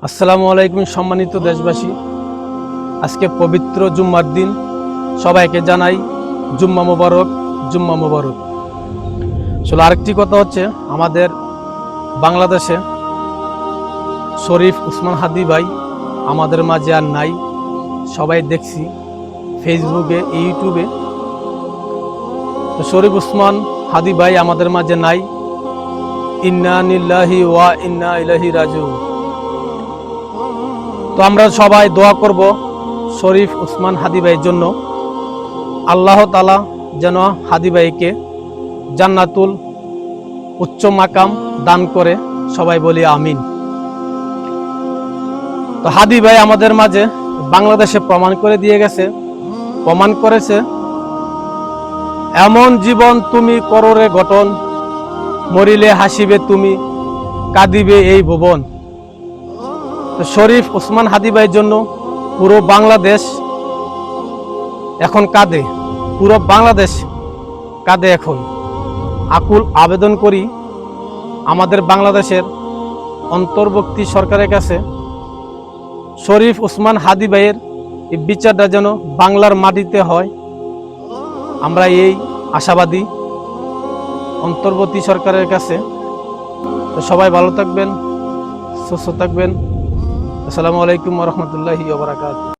আসসালামু আলাইকুম সম্মানিত দেশবাসী, আজকে পবিত্র জুম্মার দিন। সবাইকে জানাই জুম্মা মোবারক, জুম্মা মোবারক। আসলে আরেকটি কথা হচ্ছে, আমাদের বাংলাদেশে শরীফ ওসমান হাদি ভাই আমাদের মাঝে আর নাই। সবাই দেখছি ফেসবুকে, ইউটিউবে। তো শরীফ ওসমান হাদি ভাই আমাদের মাঝে নাই। ইন্না লিল্লাহি ওয়া ইন্না ইলাইহি রাজিউন। তো আমরা সবাই দোয়া করব শরীফ ওসমান হাদি ভাইয়ের জন্য। আল্লাহ তাআলা যেন হাদি ভাইকে জান্নাতুল উচ্চ মাকাম দান করে, সবাই বলি আমিন। তো হাদি ভাই আমাদের মাঝে বাংলাদেশে প্রমাণ করে দিয়ে গেছে, প্রমাণ করেছে, এমন জীবন তুমি কররে গঠন, মরিলে হাসিবে তুমি, কাঁদিবে এই ভুবন। তো শরীফ ওসমান হাদি ভাইয়ের জন্য পুরো বাংলাদেশ এখন কাঁদে, পুরো বাংলাদেশ কাঁদে এখন। আকুল আবেদন করি আমাদের বাংলাদেশের অন্তর্বর্তী সরকারের কাছে, শরীফ ওসমান হাদি ভাইয়ের এই বিচারটা যেন বাংলার মাটিতে হয়। আমরা এই আশাবাদী অন্তর্বর্তী সরকারের কাছে। তো সবাই ভালো থাকবেন, সুস্থ থাকবেন। আসসালামু আলাইকুম ওয়া রাহমাতুল্লাহি ওয়া বারাকাতুহু।